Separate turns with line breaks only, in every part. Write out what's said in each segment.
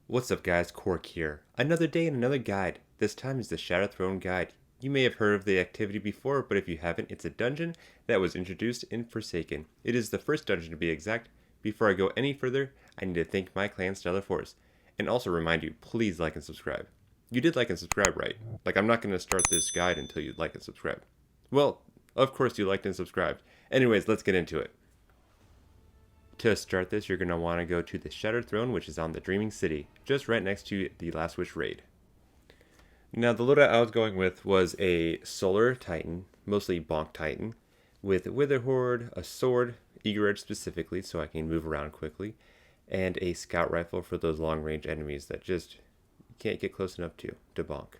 What's up guys, Cork here. Another day and another guide. This time is the Shattered Throne guide. You may have heard of the activity before, but if you haven't, it's a dungeon that was introduced in Forsaken. It is the first dungeon to be exact. Before I go any further, I need to thank my clan Stellar Force. And also remind you, please like and subscribe. You did like and subscribe, right? Like, I'm not going to start this guide until you like and subscribe. Well, of course you liked and subscribed. Anyways, let's get into it. To start this, you're going to want to go to the Shattered Throne, which is on the Dreaming City, just right next to the Last Wish raid. Now, the loadout I was going with was a Solar Titan, mostly Bonk Titan, with Wither Horde, a sword, Eager Edge specifically, so I can move around quickly, and a Scout Rifle for those long-range enemies that just can't get close enough to bonk.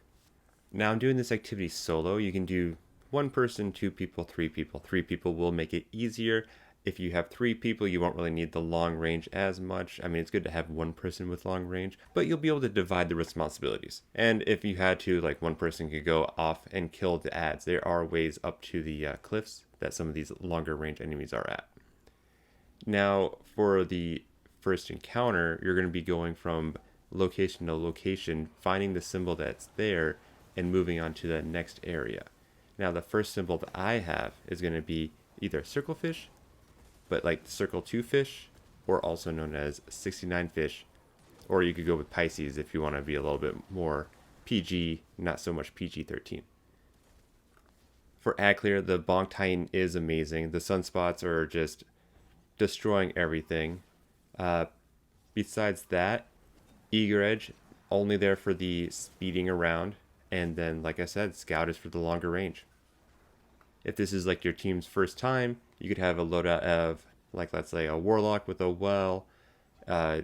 Now, I'm doing this activity solo. You can do one person, two people, three people. Three people will make it easier. If you have three people, you won't really need the long range as much. I mean, it's good to have one person with long range, but you'll be able to divide the responsibilities. And if you had to, like, one person could go off and kill the ads. There are ways up to the cliffs that some of these longer range enemies are at. Now, for the first encounter, you're going to be going from location to location, finding the symbol that's there, and moving on to the next area. Now, the first symbol that I have is going to be either Circlefish, but like Circle 2 fish, or also known as 69 fish, or you could go with Pisces if you want to be a little bit more PG, not so much PG-13. For Ad Clear, the Bonk Titan is amazing. The sunspots are just destroying everything. Besides that, Eager Edge, only there for the speeding around, and then, like I said, Scout is for the longer range. If this is like your team's first time, you could have a loadout of, like, let's say a Warlock with a Well, a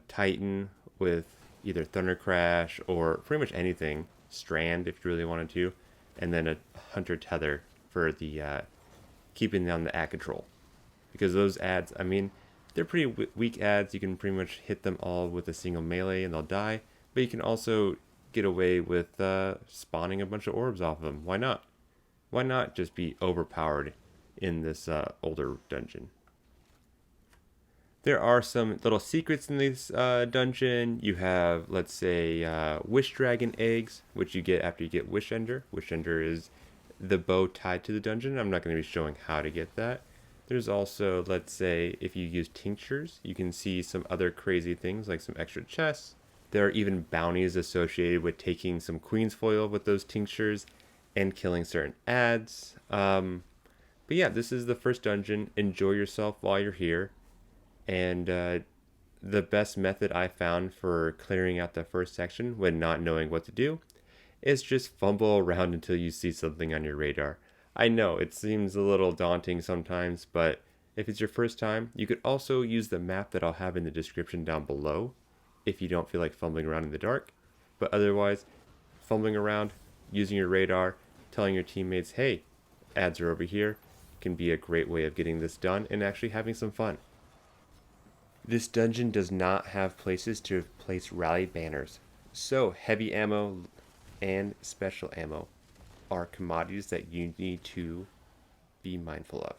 Titan with either Thunder Crash or pretty much anything, Strand if you really wanted to, and then a Hunter Tether for the keeping on the ad control. Because those ads, I mean, they're pretty weak ads. You can pretty much hit them all with a single melee and they'll die, but you can also get away with spawning a bunch of orbs off of them. Why not? Why not just be overpowered in this older dungeon? There are some little secrets in this dungeon. You have, let's say, Wish Dragon eggs, which you get after you get Wish Ender. Wish Ender is the bow tied to the dungeon. I'm not going to be showing how to get that. There's also, let's say, if you use tinctures, you can see some other crazy things like some extra chests. There are even bounties associated with taking some Queen's Foil with those tinctures and killing certain ads. But yeah, this is the first dungeon. Enjoy yourself while you're here. And the best method I found for clearing out the first section when not knowing what to do is just fumble around until you see something on your radar. I know it seems a little daunting sometimes, but if it's your first time, you could also use the map that I'll have in the description down below if you don't feel like fumbling around in the dark. But otherwise, fumbling around, using your radar, telling your teammates, hey, ads are over here, can be a great way of getting this done and actually having some fun. This dungeon does not have places to place rally banners, so heavy ammo and special ammo are commodities that you need to be mindful of.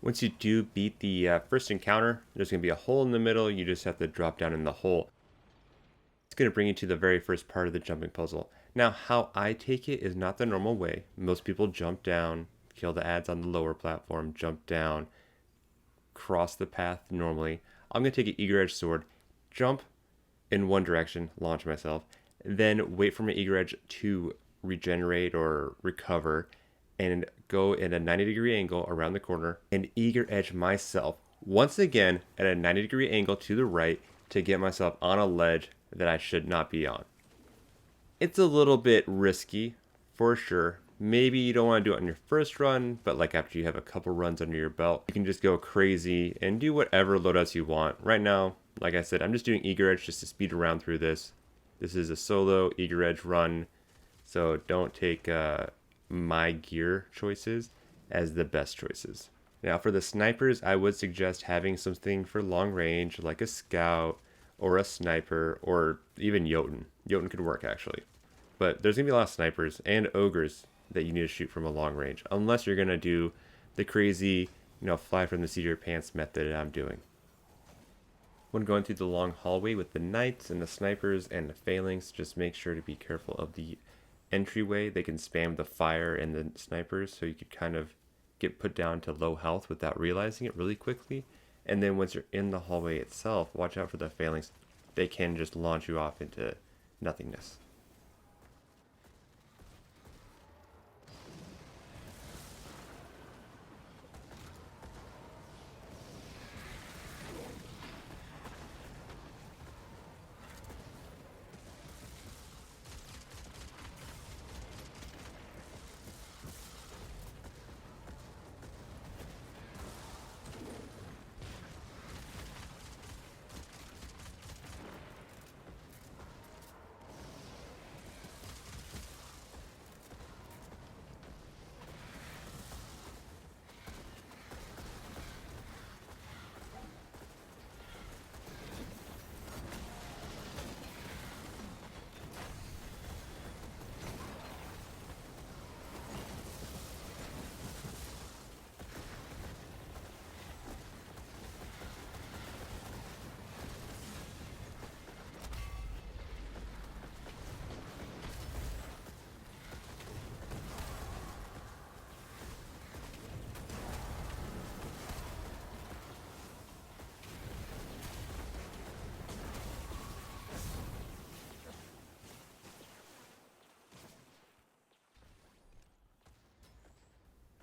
Once you do beat the first encounter, there's going to be a hole in the middle. You just have to drop down in the hole. It's going to bring you to the very first part of the jumping puzzle. Now, how I take it is not the normal way. Most people jump down, kill the ads on the lower platform, jump down, cross the path normally. I'm going to take an eager edge sword, jump in one direction, launch myself, then wait for my eager edge to regenerate or recover, and go at a 90-degree angle around the corner and eager edge myself once again at a 90-degree angle to the right to get myself on a ledge that I should not be on. It's a little bit risky for sure. Maybe you don't want to do it on your first run, but like after you have a couple runs under your belt, you can just go crazy and do whatever loadouts you want. Right now, like I said, I'm just doing eager edge just to speed around through this. This is a solo eager edge run, so don't take my gear choices as the best choices. Now for the snipers, I would suggest having something for long range like a scout or a sniper or even Jotun. Jotun could work actually. But there's going to be a lot of snipers and ogres that you need to shoot from a long range, unless you're going to do the crazy, fly from the seat of your pants method I'm doing. When going through the long hallway with the knights and the snipers and the phalanx, just make sure to be careful of the entryway. They can spam the fire and the snipers, so you could kind of get put down to low health without realizing it really quickly. And then once you're in the hallway itself, watch out for the phalanx. They can just launch you off into nothingness.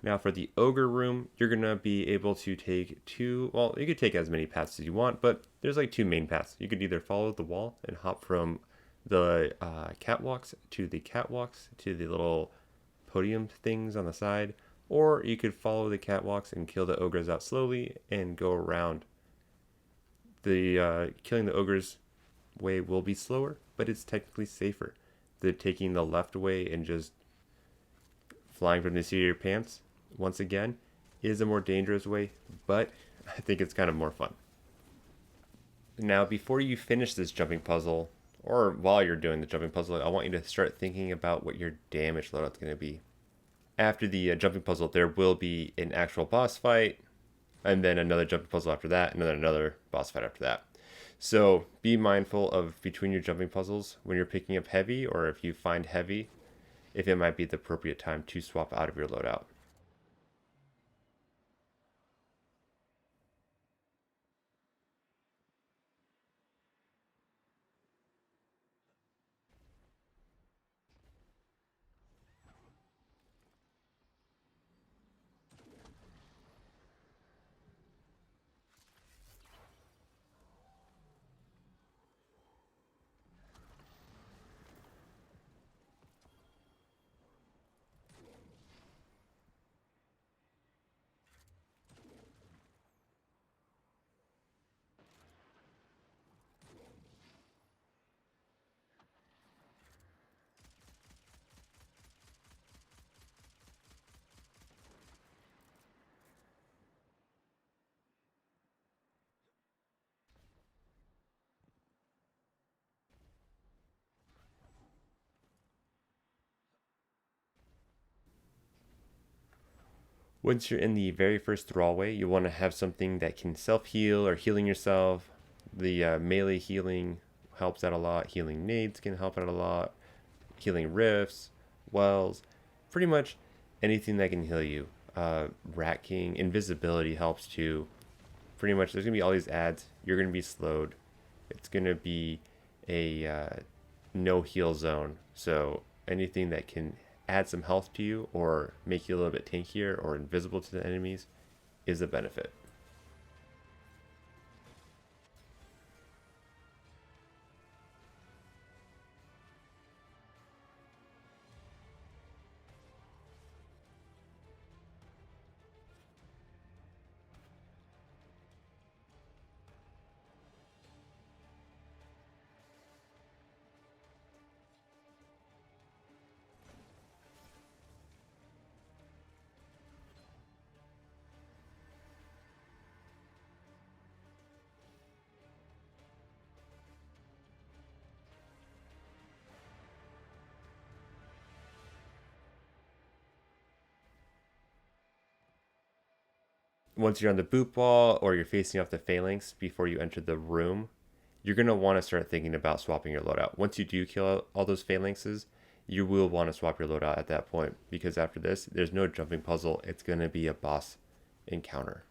Now for the ogre room, you're going to be able to take you could take as many paths as you want, but there's like two main paths. You could either follow the wall and hop from the catwalks to the little podium things on the side, or you could follow the catwalks and kill the ogres out slowly and go around. The killing the ogres way will be slower, but it's technically safer than taking the left way and just flying from the seat of your pants. Once again, is a more dangerous way, but I think it's kind of more fun. Now, before you finish this jumping puzzle, or while you're doing the jumping puzzle, I want you to start thinking about what your damage loadout's going to be. After the jumping puzzle, there will be an actual boss fight, and then another jumping puzzle after that, and then another boss fight after that. So be mindful of between your jumping puzzles when you're picking up heavy, or if you find heavy, if it might be the appropriate time to swap out of your loadout. Once you're in the very first thrallway, you want to have something that can self-heal or healing yourself. The melee healing helps out a lot. Healing nades can help out a lot. Healing rifts, wells, pretty much anything that can heal you. Rat King, invisibility helps too. Pretty much, there's gonna be all these ads. You're gonna be slowed. It's gonna be a no heal zone. So anything that can add some health to you or make you a little bit tankier or invisible to the enemies is a benefit. Once you're on the boot wall or you're facing off the phalanx before you enter the room, you're going to want to start thinking about swapping your loadout. Once you do kill all those phalanxes, you will want to swap your loadout at that point, because after this, there's no jumping puzzle. It's going to be a boss encounter.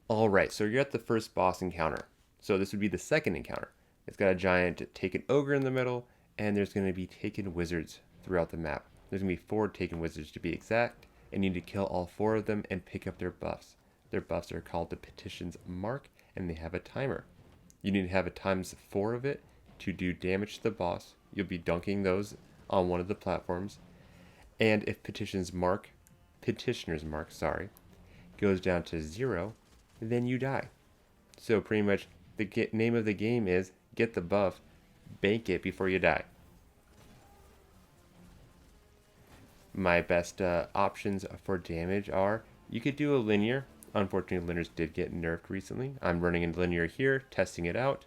All right, so you're at the first boss encounter. So this would be the second encounter. It's got a giant taken ogre in the middle, and there's going to be taken wizards throughout the map. There's going to be 4 taken wizards to be exact, and you need to kill all 4 of them and pick up their buffs. Their buffs are called the Petition's Mark, and they have a timer. You need to have a times 4 of it to do damage to the boss. You'll be dunking those on one of the platforms, and if Petitioner's Mark, goes down to 0, then you die. So pretty much the name of the game is get the buff, bank it before you die. My best options for damage are, you could do a linear. Unfortunately, linears did get nerfed recently. I'm running a linear here, testing it out.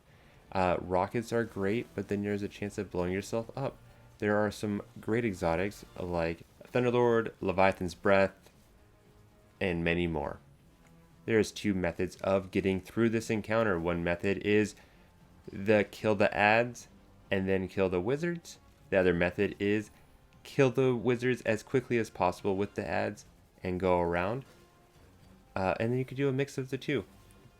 Rockets are great, but then there's a chance of blowing yourself up. There are some great exotics like Thunderlord, Leviathan's Breath, and many more. There's 2 methods of getting through this encounter. One method is kill the ads and then kill the wizards. The other method is kill the wizards as quickly as possible with the ads and go around. And then you could do a mix of the 2.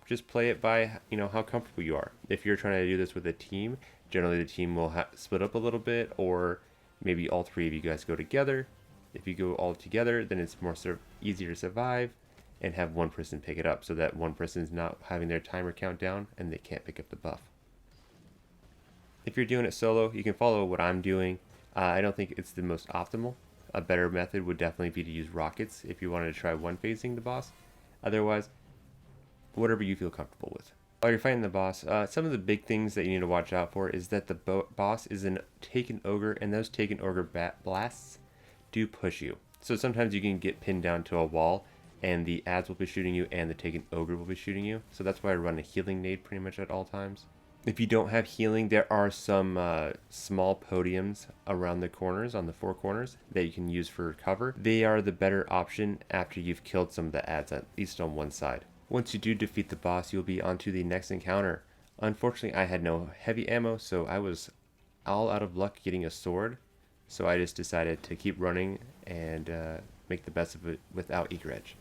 Just play it by how comfortable you are. If you're trying to do this with a team, generally the team will split up a little bit, or maybe all 3 of you guys go together. If you go all together, then it's more easier to survive and have one person pick it up, so that one person is not having their timer count down and they can't pick up the buff. If you're doing it solo, you can follow what I'm doing. I don't think it's the most optimal. A better method would definitely be to use rockets if you wanted to try one phasing the boss. Otherwise, whatever you feel comfortable with. While you're fighting the boss, some of the big things that you need to watch out for is that the boss is a taken ogre, and those taken ogre blasts do push you. So sometimes you can get pinned down to a wall, and the ads will be shooting you and the taken ogre will be shooting you. So that's why I run a healing nade pretty much at all times. If you don't have healing, there are some small podiums around the corners, on the four corners, that you can use for cover. They are the better option after you've killed some of the ads, at least on one side. Once you do defeat the boss, you'll be on to the next encounter. Unfortunately, I had no heavy ammo, so I was all out of luck getting a sword. So I just decided to keep running and make the best of it without Eager Edge.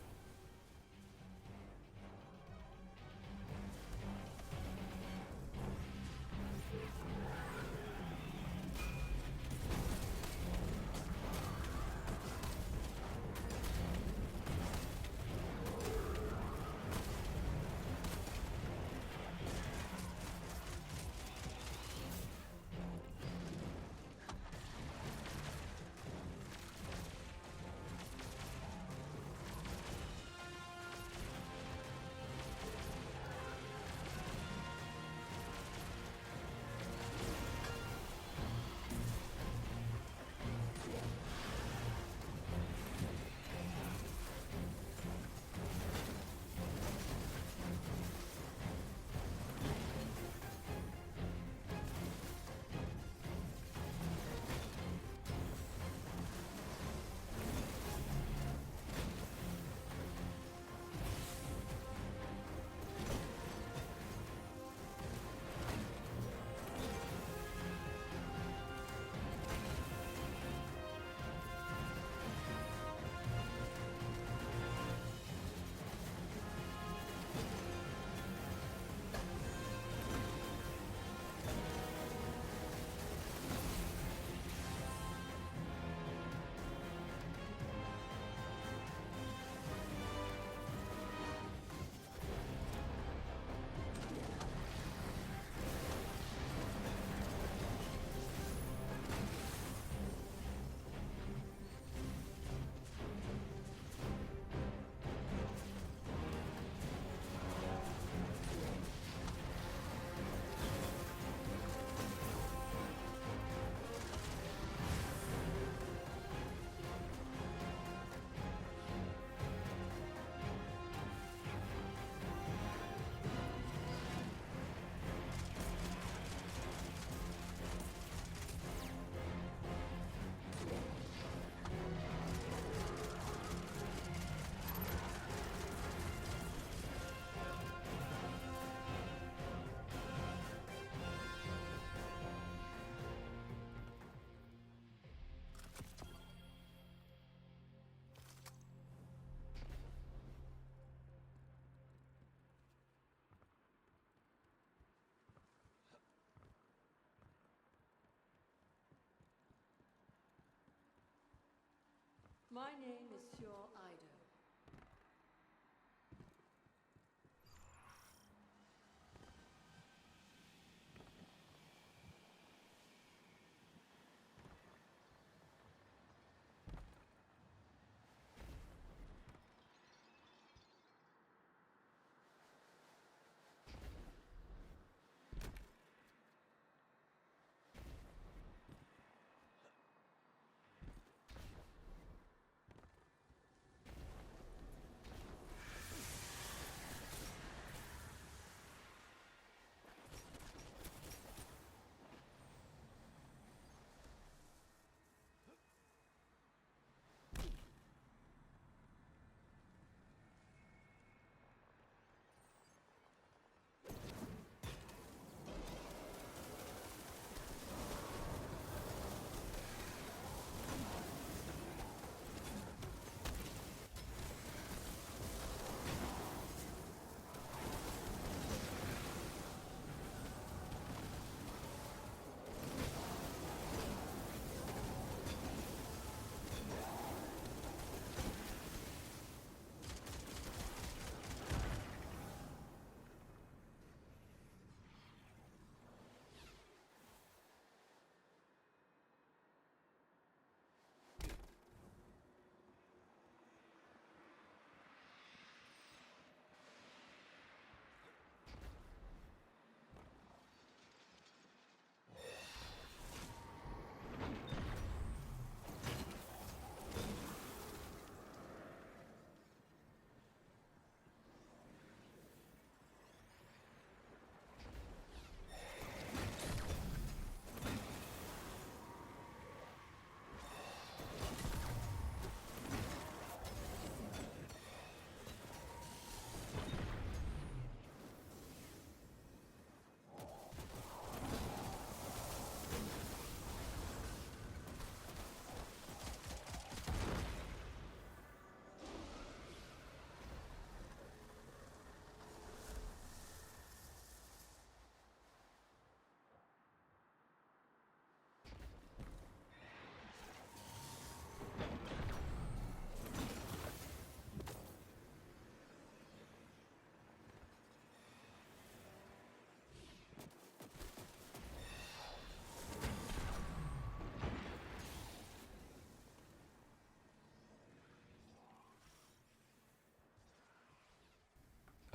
My name is Sure Ido.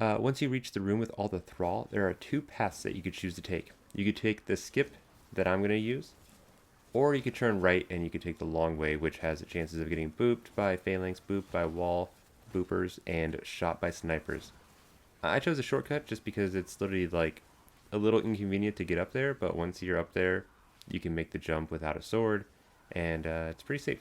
Once you reach the room with all the thrall, there are two paths that you could choose to take. You could take the skip that I'm going to use, or you could turn right and you could take the long way, which has the chances of getting booped by phalanx, booped by wall, boopers, and shot by snipers. I chose a shortcut just because it's literally like a little inconvenient to get up there, but once you're up there, you can make the jump without a sword, and it's pretty safe.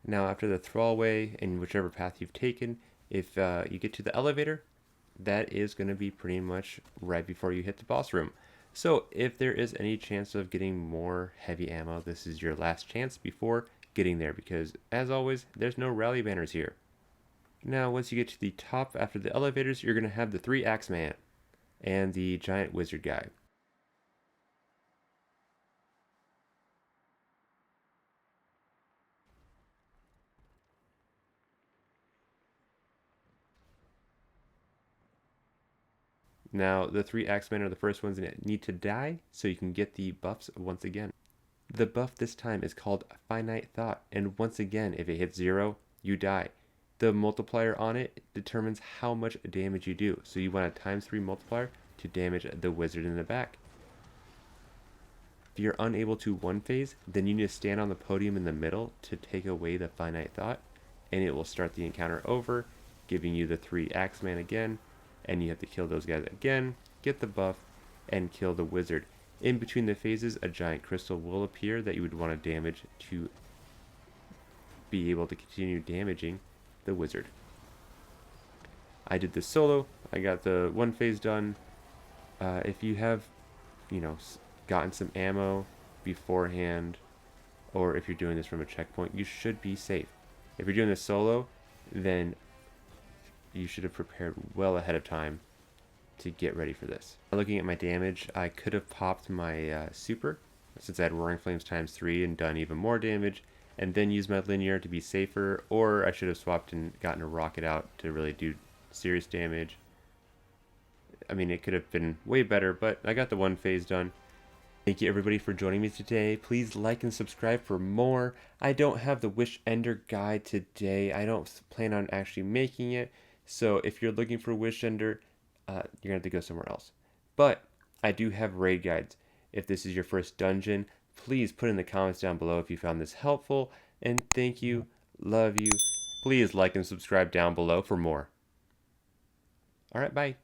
Now, after the thrallway and whichever path you've taken, if you get to the elevator, that is going to be pretty much right before you hit the boss room. So, if there is any chance of getting more heavy ammo, this is your last chance before getting there because, as always, there's no rally banners here. Now, once you get to the top after the elevators, you're going to have the 3 Axeman and the giant wizard guy. Now, the 3 Axemen are the first ones that need to die so you can get the buffs once again. The buff this time is called Finite Thought, and once again, if it hits 0, you die. The multiplier on it determines how much damage you do, so you want a ×3 multiplier to damage the wizard in the back. If you're unable to one phase, then you need to stand on the podium in the middle to take away the Finite Thought, and it will start the encounter over, giving you the 3 Axeman again, and you have to kill those guys again, get the buff, and kill the wizard. In between the phases, a giant crystal will appear that you would want to damage to be able to continue damaging the wizard. I did this solo. I got the one phase done. If you have, gotten some ammo beforehand, or if you're doing this from a checkpoint, you should be safe. If you're doing this solo, then you should have prepared well ahead of time to get ready for this. Looking at my damage, I could have popped my super, since I had Roaring Flames ×3 and done even more damage, and then used my linear to be safer, or I should have swapped and gotten a rocket out to really do serious damage. I mean, it could have been way better, but I got the one phase done. Thank you everybody for joining me today. Please like and subscribe for more. I don't have the Wish Ender guide today. I don't plan on actually making it. So if you're looking for Wish Ender, you're going to have to go somewhere else. But I do have raid guides. If this is your first dungeon, please put in the comments down below if you found this helpful. And thank you. Love you. Please like and subscribe down below for more. Alright, bye.